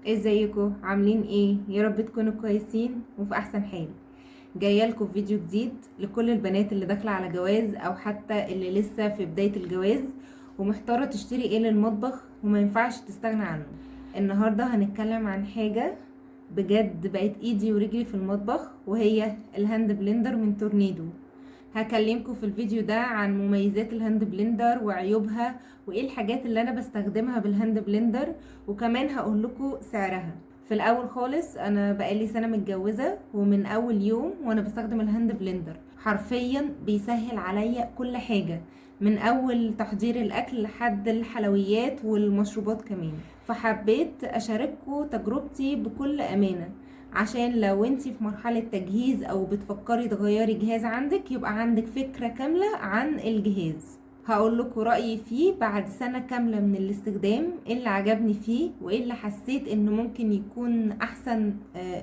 ازيكم عاملين ايه؟ يا رب تكونوا كويسين وفي احسن حال. جايه لكم فيديو جديد لكل البنات اللي داخله على جواز او حتى اللي لسه في بدايه الجواز ومحتاره تشتري ايه للمطبخ وما ينفعش تستغنى عنه. النهارده هنتكلم عن حاجه بجد بقت ايدي ورجلي في المطبخ، وهي الهاند بلندر من تورنيدو. هكلمكم في الفيديو ده عن مميزات الهاند بلندر وعيوبها وايه الحاجات اللي انا بستخدمها بالهاند بلندر، وكمان هقول لكم سعرها. في الاول خالص انا بقالي سنة متجوزة، ومن اول يوم وانا بستخدم الهاند بلندر حرفيا بيسهل عليا كل حاجة، من اول تحضير الاكل لحد الحلويات والمشروبات كمان. فحبيت اشارككم تجربتي بكل امانة، عشان لو انتي في مرحلة تجهيز او بتفكري تغيري جهاز عندك يبقى عندك فكرة كاملة عن الجهاز. هقول لكم رأيي فيه بعد سنة كاملة من الاستخدام، ايه اللي عجبني فيه وايه اللي حسيت انه ممكن يكون احسن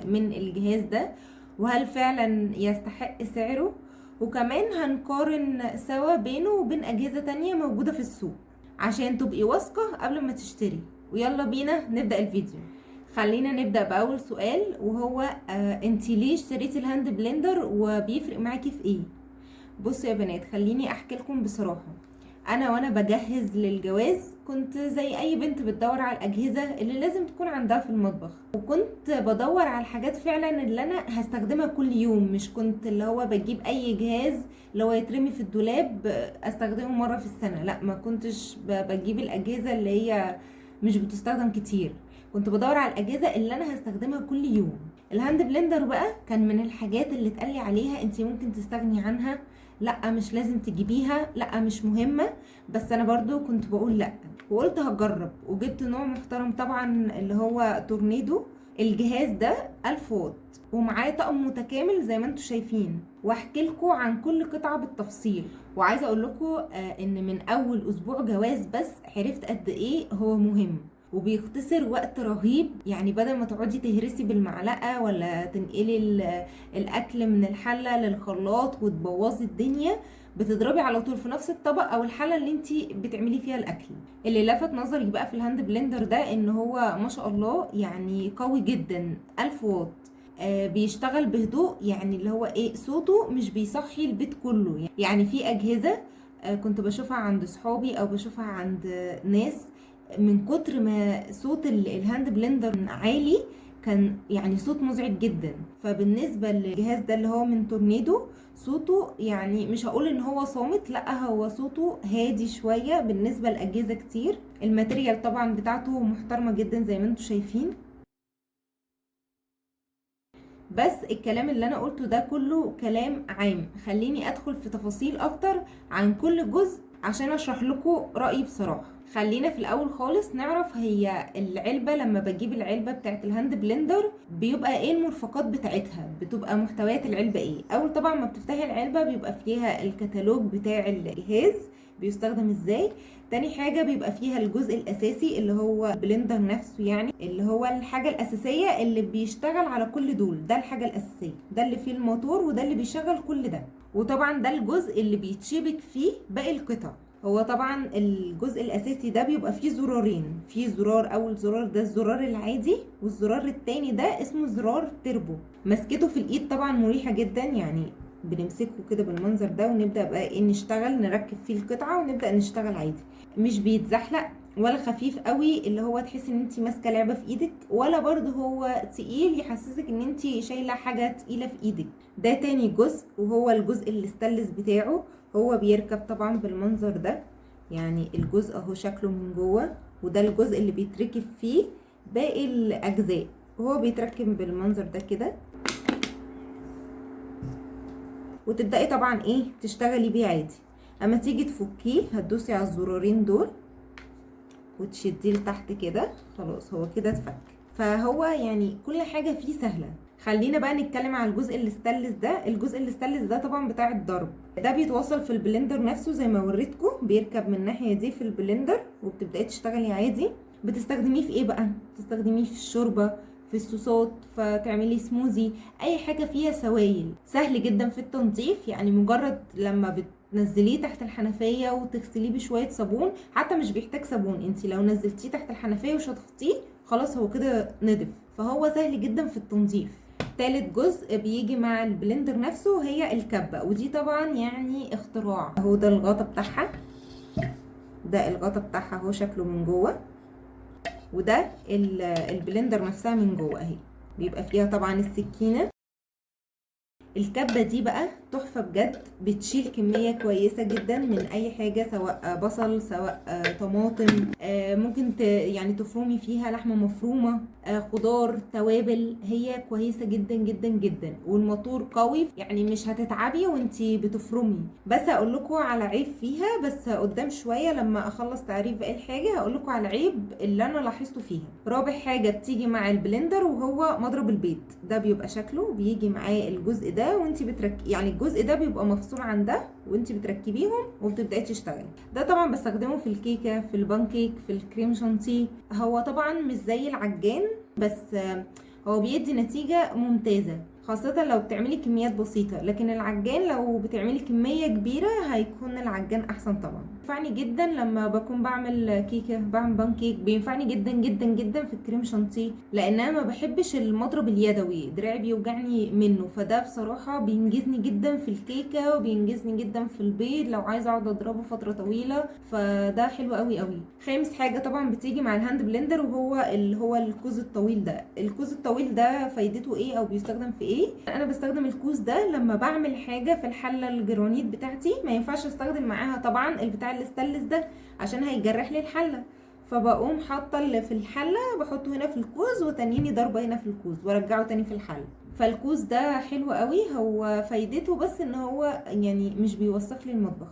من الجهاز ده، وهل فعلا يستحق سعره. وكمان هنقارن سوا بينه وبين اجهزة تانية موجودة في السوق عشان تبقي واثقة قبل ما تشتري. ويلا بينا نبدأ الفيديو. خلينا نبدأ بأول سؤال، وهو انتي ليه اشتريتي الهاند بلندر وبيفرق معاكي في ايه؟ بصوا يا بنات، خليني احكي لكم بصراحة. وانا بجهز للجواز كنت زي اي بنت بتدور على الاجهزة اللي لازم تكون عندها في المطبخ، وكنت بدور على الحاجات فعلا اللي انا هستخدمها كل يوم، مش كنت اللي هو بجيب اي جهاز اللي هو يترمي في الدولاب استخدمه مرة في السنة. لا، ما كنتش بجيب الاجهزة اللي هي مش بتستخدم كتير، كنت بدور على الاجهزة اللي انا هستخدمها كل يوم. الهاند بلندر بقى كان من الحاجات اللي اتقالي عليها انتي ممكن تستغني عنها، لا مش لازم تجيبيها، لا مش مهمة. بس انا برضو كنت بقول لا، وقلت هجرب وجبت نوع محترم طبعا اللي هو تورنيدو. الجهاز ده 1000 واط ومعاه طقم متكامل زي ما انتم شايفين، واحكي لكم عن كل قطعة بالتفصيل. وعايزة اقول لكم ان من اول اسبوع جواز بس عرفت قد ايه هو مهم وبيختصر وقت رهيب. يعني بدل ما تقعدي تهرسي بالمعلقة ولا تنقلي الاكل من الحلة للخلاط وتبوظي الدنيا، بتضربي على طول في نفس الطبق او الحلة اللي انتي بتعملي فيها الاكل. اللي لفت نظري بقى في الهاند بلندر ده ان هو ما شاء الله يعني قوي جدا، 1000 واط. بيشتغل بهدوء، يعني اللي هو ايه، صوته مش بيصحي البيت كله. يعني في اجهزة كنت بشوفها عند صحابي او بشوفها عند ناس، من كتر ما صوت الهاند بلندر عالي كان يعني صوت مزعج جدا. فبالنسبة للجهاز ده اللي هو من تورنيدو، صوته يعني مش هقول ان هو صامت، لا هو صوته هادي شوية بالنسبة لأجهزة كتير. الماتيريال طبعا بتاعته محترمة جدا زي ما انتم شايفين. بس الكلام اللي انا قلته ده كله كلام عام، خليني ادخل في تفاصيل اكتر عن كل جزء عشان اشرح لكم رأيي بصراحة. خلينا في الاول خالص نعرف هي العلبة. لما بجيب العلبة بتاعت الهاند بلندر بيبقى ايه المرفقات بتاعتها، بتبقى محتويات العلبة ايه. اول طبعا ما بتفتحي العلبة بيبقى فيها الكتالوج بتاع الجهاز بيستخدم ازاي. تاني حاجة بيبقى فيها الجزء الأساسي اللي هو بلندر نفسه، يعني اللي هو الحاجة الأساسية اللي بيشتغل على كل دول. ده الحاجة الأساسية، ده اللي فيه الموتور وده اللي بيشغل كل ده. وطبعا ده الجزء اللي بيتشبك فيه باقي القطع. هو طبعا الجزء الأساسي ده بيبقى فيه زرارين، فيه زرار، أول زرار ده الزرار العادي، والزرار التاني ده اسمه زرار تربو. مسكته في الإيد طبعا مريحة جدا، يعني بنمسكه كده بالمنظر ده ونبدأ بقى ايه نشتغل، نركب فيه القطعة ونبدأ نشتغل عادي. مش بيتزحلق ولا خفيف قوي اللي هو تحسي ان انت ماسكه لعبه في ايدك، ولا برضه هو تقيل يحسسك ان انت شايله حاجه تقيله في ايدك. ده تاني جزء وهو الجزء الاستانلس بتاعه. هو بيركب طبعا بالمنظر ده، يعني الجزء اهو شكله من جوه، وده الجزء اللي بيتركب فيه باقي الاجزاء، وهو بيتركب بالمنظر ده كده. وتبدأي طبعا ايه تشتغلي بيه عادي. اما تيجي تفكيه هتدوسي على الزرارين دول وتشديه لتحت كده، خلاص هو كده اتفك. فهو يعني كل حاجة فيه سهلة. خلينا بقى نتكلم على الجزء الاستانلس ده. الجزء الاستانلس ده طبعا بتاع الضرب، ده بيتوصل في البلندر نفسه زي ما وريتكم، بيركب من الناحية دي في البلندر وبتبدأي تشتغلي عادي. بتستخدميه في ايه بقى؟ بتستخدميه في الشوربة، في الصوصات، فتعملي سموزي، اي حاجة فيها سوائل. سهل جدا في التنظيف، يعني مجرد لما بتنزليه تحت الحنفية وتغسليه بشوية صابون، حتى مش بيحتاج صابون، انتي لو نزلتيه تحت الحنفية وشطفتيه خلاص هو كده نضف، فهو سهل جدا في التنظيف. تالت جزء بيجي مع البلندر نفسه هي الكبة، ودي طبعا يعني اختراع. اهو ده الغطا بتاعها، ده الغطا بتاعها اهو شكله من جوه، وده البلندر نفسها من جوه اهي، بيبقى فيها طبعا السكينة. الكبة دي بقى تحفة بجد، بتشيل كمية كويسة جدا من اي حاجة، سواء بصل سواء طماطم، ممكن يعني تفرمي فيها لحمة مفرومة، خضار، توابل. هي كويسة جدا جدا جدا، والموتور قوي يعني مش هتتعبي وانتي بتفرمي. بس هقول لكم على عيب فيها بس قدام شوية لما اخلص تعريف باقي الحاجة، هقول لكم على عيب اللي انا لاحظته فيها. رابع حاجة بتيجي مع البلندر وهو مضرب البيض، ده بيبقى شكله بيجي معاه الجزء ده وانتي يعني الجزء ده بيبقى مفصول عن ده وانتي بتركبيهم وبتبداي تشتغلي. ده طبعا بستخدمه في الكيكه، في البانكيك، في الكريم شانتيه. هو طبعا مش زي العجان، بس هو بيدي نتيجه ممتازه، خاصة لو بتعملي كميات بسيطة. لكن العجان لو بتعملي كمية كبيرة هيكون العجان احسن طبعا. بينفعني جدا لما بكون بعمل كيكة، بعمل بانكيك، بينفعني جدا جدا جدا في الكريم شانتيه، لان انا ما بحبش المضرب اليدوي، دراعي بيوجعني منه. فده بصراحة بينجزني جدا في الكيكة، وبينجزني جدا في البيض لو عايزة اقعد اضربه فترة طويلة، فده حلو قوي قوي. خامس حاجة طبعا بتيجي مع الهاند بلندر وهو اللي هو الكوز الطويل ده. الكوز الطويل ده فايدته ايه او بيستخدم في ايه؟ انا بستخدم الكوز ده لما بعمل حاجه في الحله الجرانيت بتاعتي، ما ينفعش استخدم معاها طبعا البتاع الاستانلس ده عشان هيجرح لي الحله، فبقوم حاطه اللي في الحله بحطه هنا في الكوز، وتانيني ضربه هنا في الكوز وارجعه تاني في الحله. فالكوز ده حلو قوي. هو فايدته بس ان هو يعني مش بيوسخ لي المطبخ.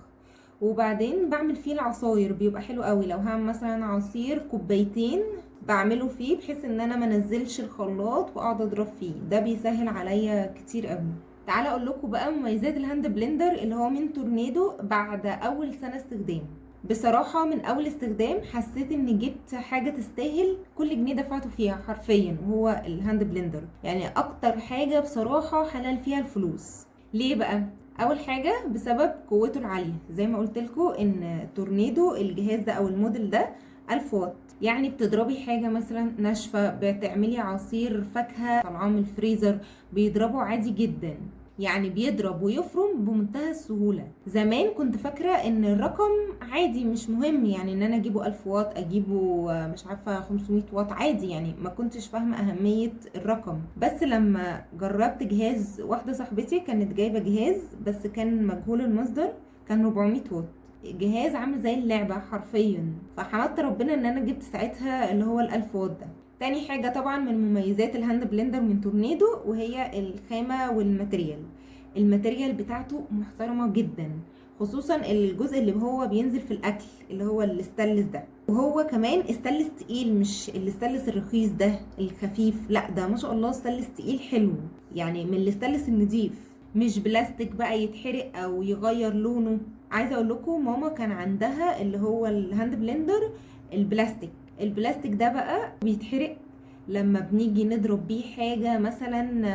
وبعدين بعمل فيه العصاير، بيبقى حلو قوي لو هعمل مثلا عصير كوبايتين بعمله فيه، بحيث ان انا منزلش الخلاط واقعد اضرب فيه. ده بيسهل عليا كتير قوي. تعالى اقول لكم بقى مميزات الهاند بلندر اللي هو من تورنيدو بعد اول سنه استخدام. بصراحه من اول استخدام حسيت اني جبت حاجه تستاهل كل جنيه دفعته فيها حرفيا، وهو الهاند بلندر. يعني اكتر حاجه بصراحه حلال فيها الفلوس. ليه بقى؟ اول حاجه بسبب قوته العاليه، زي ما قلت لكم ان تورنيدو الجهاز ده او الموديل ده 1000 واط. يعني بتضربي حاجه مثلا ناشفه، بتعملي عصير فاكهه طالعاه من الفريزر، بيضربه عادي جدا. يعني بيضرب ويفرم بمنتهى السهولة. زمان كنت فاكرة ان الرقم عادي مش مهم، يعني ان انا اجيبه 1000 واط، اجيبه مش عارفة 500 واط عادي، يعني ما كنتش فاهمة اهمية الرقم. بس لما جربت جهاز، واحدة صاحبتي كانت جايبة جهاز بس كان مجهول المصدر، كان 400 واط، جهاز عامل زي اللعبة حرفيا. فحمدت ربنا ان انا جبت ساعتها اللي هو ال1000 واط ده. تاني حاجة طبعا من مميزات الهاند بلندر من تورنيدو وهي الخامة والماتريال. الماتريال بتاعته محترمة جدا، خصوصا الجزء اللي هو بينزل في الاكل اللي هو الاستانلس ده. وهو كمان استانلس تقيل، مش الاستانلس الرخيص ده الخفيف، لا ده ما شاء الله استانلس تقيل حلو، يعني من الاستانلس النضيف، مش بلاستيك بقى يتحرق او يغير لونه. عايزه اقول لكم ماما كان عندها اللي هو الهاند بلندر البلاستيك. البلاستيك ده بقى بيتحرق لما بنيجي نضرب بيه حاجة، مثلا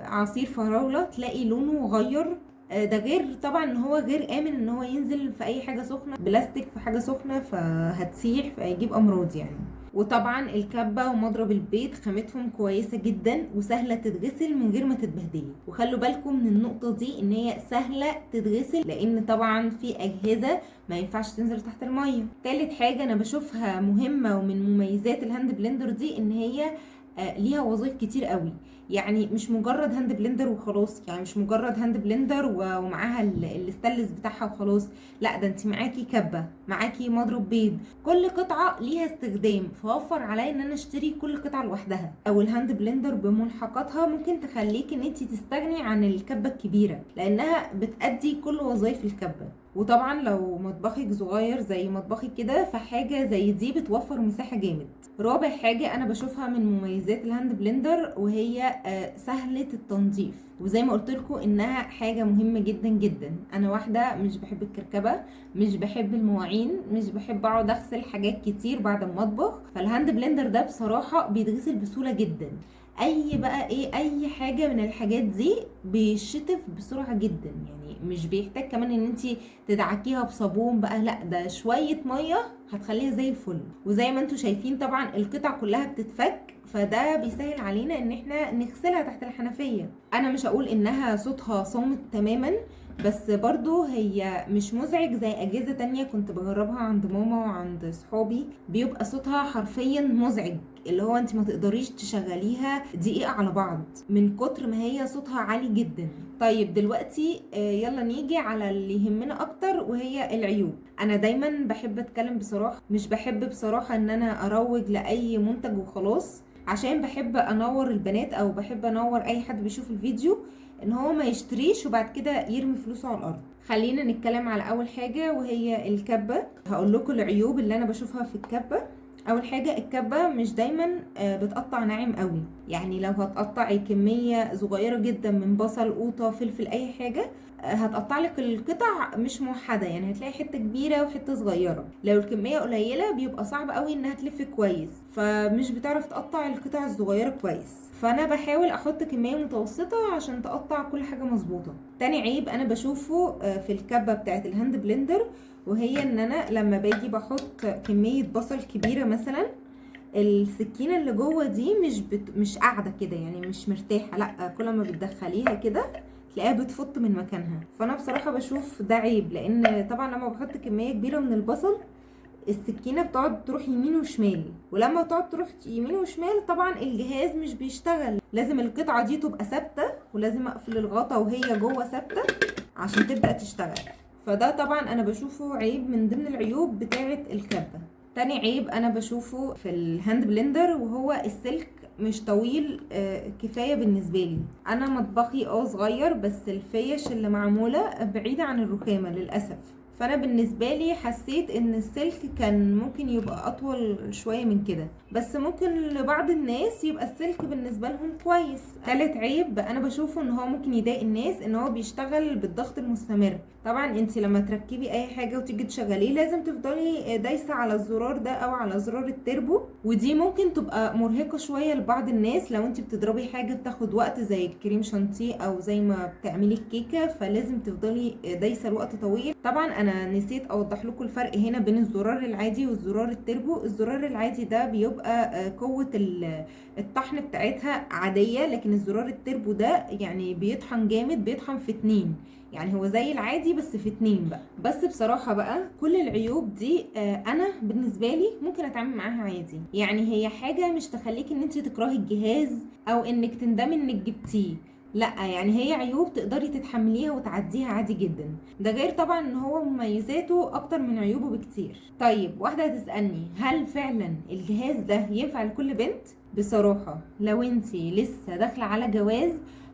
عصير فراولة، تلاقي لونه غير. ده غير طبعا ان هو غير امن ان هو ينزل في اي حاجة سخنة، بلاستيك في حاجة سخنة فهتسيح فهيجيب امراض يعني. وطبعا الكبة ومضرب البيض خامتهم كويسة جدا وسهلة تتغسل من غير ما تتبهدلي. وخلوا بالكم من النقطة دي ان هي سهلة تتغسل، لان طبعا في اجهزة ما ينفعش تنزل تحت المية. تالت حاجة انا بشوفها مهمة ومن مميزات الهاند بلندر دي ان هي ليها وظائف كتير قوي. يعني مش مجرد هاند بلندر وخلاص، يعني مش مجرد هاند بلندر ومعاها الاستانلس بتاعها وخلاص، لا ده انت معاكي كبه، معاكي مضرب بيض، كل قطعه ليها استخدام. فوفر عليا ان انا اشتري كل قطعه لوحدها. او الهاند بلندر بملحقاتها ممكن تخليك ان انت تستغني عن الكبه الكبيره، لانها بتأدي كل وظائف الكبه. وطبعا لو مطبخك صغير زي مطبخي كده، فحاجه زي دي بتوفر مساحه جامد. رابع حاجه انا بشوفها من مميزات الهاند بلندر وهي سهله التنظيف. وزي ما قلت لكم انها حاجه مهمه جدا جدا. انا واحده مش بحب الكركبه، مش بحب المواعين، مش بحب اقعد اغسل حاجات كتير بعد ما اطبخ. فالهاند بلندر ده بصراحه بيتغسل بسهوله جدا. اي بقى ايه، اي حاجه من الحاجات دي بيشطف بسرعه جدا، يعني مش بيحتاج كمان ان انت تدعكيها بصابون بقى، لا ده شويه ميه هتخليها زي الفل. وزي ما انتم شايفين طبعا القطع كلها بتتفك، فده بيسهل علينا ان احنا نغسلها تحت الحنفيه. انا مش هقول انها صوتها صامت تماما، بس برضو هي مش مزعج زي اجهزه تانية كنت بجربها عند ماما وعند صحابي، بيبقى صوتها حرفيا مزعج، اللي هو انت ما تقدريش تشغليها دقيقه على بعض من كتر ما هي صوتها عالي جدا. طيب دلوقتي يلا نيجي على اللي يهمنا اكتر، وهي العيوب. انا دايما بحب اتكلم بصراحه، مش بحب بصراحه ان انا اروج لاي منتج وخلاص، عشان بحب انور البنات او بحب انور اي حد بيشوف الفيديو ان هو ما يشتريش وبعد كده يرمي فلوسه على الارض. خلينا نتكلم على اول حاجه وهي الكبه. هقول لكم العيوب اللي انا بشوفها في الكبه. اول حاجه الكبه مش دايما بتقطع ناعم قوي، يعني لو هتقطعي كميه صغيره جدا من بصل قوطه فلفل اي حاجه هتقطع لك القطع مش موحده، يعني هتلاقي حته كبيره وحته صغيره. لو الكميه قليله بيبقى صعب قوي انها تلف كويس، فمش بتعرف تقطع القطع الصغيره كويس. فانا بحاول احط كميه متوسطه عشان تقطع كل حاجه مظبوطه. تاني عيب انا بشوفه في الكبه بتاعت الهاند بلندر، وهي ان انا لما باجي بحط كميه بصل كبيره مثلا، السكينه اللي جوه دي مش قاعده كده، يعني مش مرتاحه، لا كل ما بتدخليها كده تلاقيها بتفط من مكانها. فانا بصراحه بشوف ده عيب، لان طبعا لما بحط كميه كبيره من البصل السكينه بتقعد تروح يمين وشمال، ولما تقعد تروح يمين وشمال طبعا الجهاز مش بيشتغل. لازم القطعه دي تبقى ثابته، ولازم اقفل الغطا وهي جوه ثابته عشان تبدا تشتغل. فده طبعا انا بشوفه عيب من ضمن العيوب بتاعه الكبه. تاني عيب انا بشوفه في الهاند بلندر وهو السلك مش طويل كفايه بالنسبه لي. انا مطبخي صغير، بس الفيش اللي معموله بعيده عن الرخامه للاسف، فانا بالنسبه لي حسيت ان السلك كان ممكن يبقى اطول شويه من كده، بس ممكن لبعض الناس يبقى السلك بالنسبه لهم كويس. تالت عيب انا بشوفه ان هو ممكن يضايق الناس، ان هو بيشتغل بالضغط المستمر. طبعا انت لما تركبي اي حاجه وتيجي تشغليه لازم تفضلي دايسه على الزرار ده او على زرار التربو، ودي ممكن تبقى مرهقه شويه لبعض الناس لو انت بتضربي حاجه بتاخد وقت زي الكريم شانتيه او زي ما بتعملي الكيكه، فلازم تفضلي دايسه لوقت طويل. طبعا انا نسيت اوضح لكم الفرق هنا بين الزرار العادي والزرار التربو. الزرار العادي ده بيبقى قوه الطحن بتاعتها عاديه، لكن الزرار التربو ده يعني بيطحن جامد، بيطحن في 2، يعني هو زي العادي بس في 2 بقى. بس بصراحة بقى كل العيوب دي انا بالنسبة لي ممكن اتعامل معاها عادي، يعني هي حاجة مش تخليك ان انت تكرهي الجهاز او انك تندمي انك جبتيه، لا يعني هي عيوب تقدري تتحمليها وتعديها عادي جدا. ده غير طبعا ان هو مميزاته اكتر من عيوبه بكتير. طيب واحدة هتسألني هل فعلا الجهاز ده ينفع لكل بنت؟ بصراحة لو انتي لسه داخلة على جواز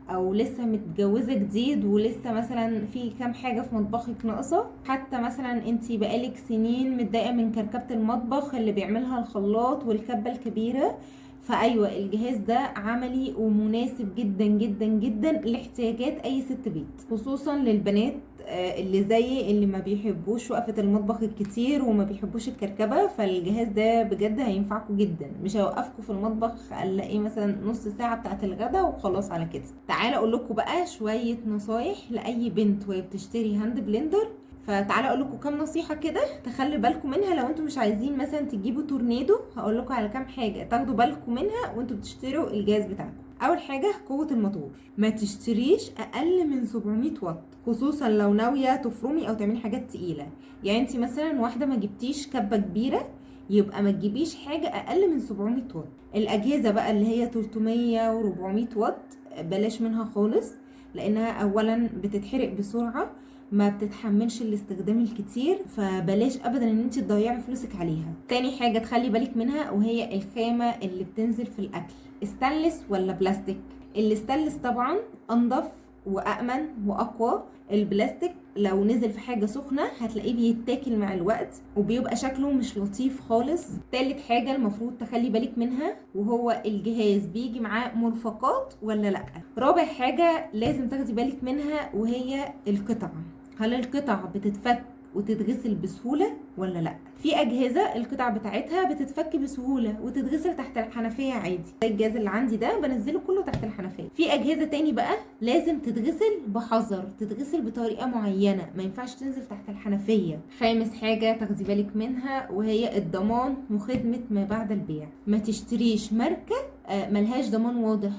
او لسه متجوزه جديد ولسه مثلا في كام حاجه في مطبخك ناقصه، حتى مثلا انتي بقالك سنين متضايقه من كركبه المطبخ اللي بيعملها الخلاط والكبه الكبيره، فايوه الجهاز ده عملي ومناسب جدا جدا جدا لاحتياجات اي ست بيت، خصوصا للبنات اللي زي اللي ما بيحبوش وقفة المطبخ الكتير وما بيحبوش الكركبة. فالجهاز ده بجد هينفعكم جدا، مش هيوقفكم في المطبخ الا ايه مثلا نص ساعة بتاعة الغدا وخلاص على كده. تعالى اقول لكم بقى شوية نصايح لاي بنت وهي بتشتري هاند بلندر. فتعالى اقول لكم كام نصيحه كده تخلي بالكم منها لو انتم مش عايزين مثلا تجيبوا تورنيدو. هقول لكم على كام حاجه تاخدوا بالكم منها وانتم بتشتروا الجهاز بتاعكم. اول حاجه قوه الموتور، ما تشتريش اقل من 700 واط، خصوصا لو ناويه تفرمي او تعملي حاجات تقيله. يعني انت مثلا واحده ما جبتيش كبه كبيره، يبقى ما تجيبيش حاجه اقل من 700 واط. الاجهزه بقى اللي هي 300 و400 واط بلاش منها خالص، لانها اولا بتتحرق بسرعه، ما بتتحملش الاستخدام الكتير، فبلاش ابدا ان انت تضيعي فلوسك عليها. تاني حاجه تخلي بالك منها وهي الخامه اللي بتنزل في الاكل، استانلس ولا بلاستيك. الاستانلس طبعا انضف وامن واقوى، البلاستيك لو نزل في حاجه سخنه هتلاقيه بيتاكل مع الوقت وبيبقى شكله مش لطيف خالص. تالت حاجه المفروض تخلي بالك منها وهو الجهاز بيجي معاه مرفقات ولا لا. رابع حاجه لازم تاخدي بالك منها وهي القطع، هل القطع بتتفك وتتغسل بسهولة ولا لا. في اجهزة القطع بتاعتها بتتفك بسهولة وتتغسل تحت الحنفية عادي، زي الجهاز اللي عندي ده بنزله كله تحت الحنفية. في اجهزة تاني بقى لازم تتغسل بحذر، تتغسل بطريقة معينة، ما ينفعش تنزل تحت الحنفية. خامس حاجة تاخدي بالك منها وهي الضمان وخدمة ما بعد البيع. ما تشتريش ماركة ملهاش ضمان واضح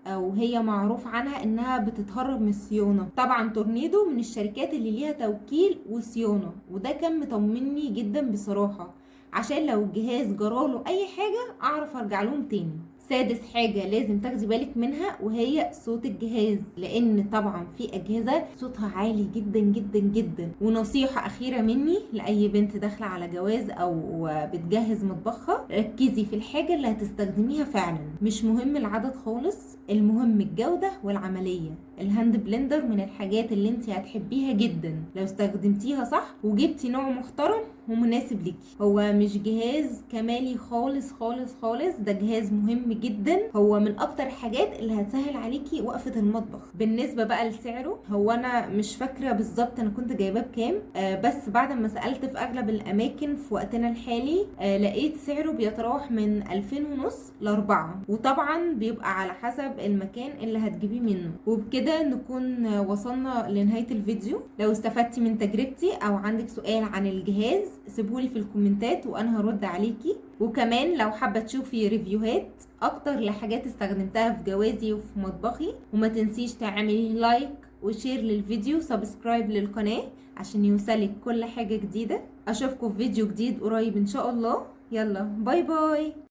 او هي معروف عنها انها بتتهرب من الصيانه. طبعا تورنيدو من الشركات اللي ليها توكيل وصيانه، وده كان مطمني جدا بصراحه، عشان لو الجهاز جراله اي حاجه اعرف ارجع لهم تاني. سادس حاجة لازم تاخدي بالك منها وهي صوت الجهاز، لان طبعا في اجهزة صوتها عالي جدا جدا جدا. ونصيحة اخيرة مني لاي بنت داخلة على جواز او بتجهز مطبخها، ركزي في الحاجة اللي هتستخدميها فعلا، مش مهم العدد خالص، المهم الجودة والعملية. الهاند بلندر من الحاجات اللي انت هتحبيها جدا لو استخدمتيها صح وجبتي نوع محترم ومناسب ليكي. هو مش جهاز كمالي خالص خالص خالص، ده جهاز مهم جدا، هو من اكتر حاجات اللي هتسهل عليكي وقفة المطبخ. بالنسبة بقى لسعره، هو انا مش فاكرة بالظبط انا كنت جايباه بكام، بس بعد ما سألت في اغلب الاماكن في وقتنا الحالي لقيت سعره بيتراوح من 2500 ل4، وطبعا بيبقى على حسب المكان اللي هتجيبيه منه. وبكده نكون وصلنا لنهاية الفيديو. لو استفدتي من تجربتي او عندك سؤال عن الجهاز سيبهولي في الكومنتات وانا هرد عليكي. وكمان لو حابة تشوفي ريفيوهات اكتر لحاجات استخدمتها في جوازي وفي مطبخي، وما تنسيش تعملي لايك وشير للفيديو، سبسكرايب للقناة عشان يوصلك كل حاجة جديدة. اشوفكم في فيديو جديد قريب ان شاء الله. يلا باي باي.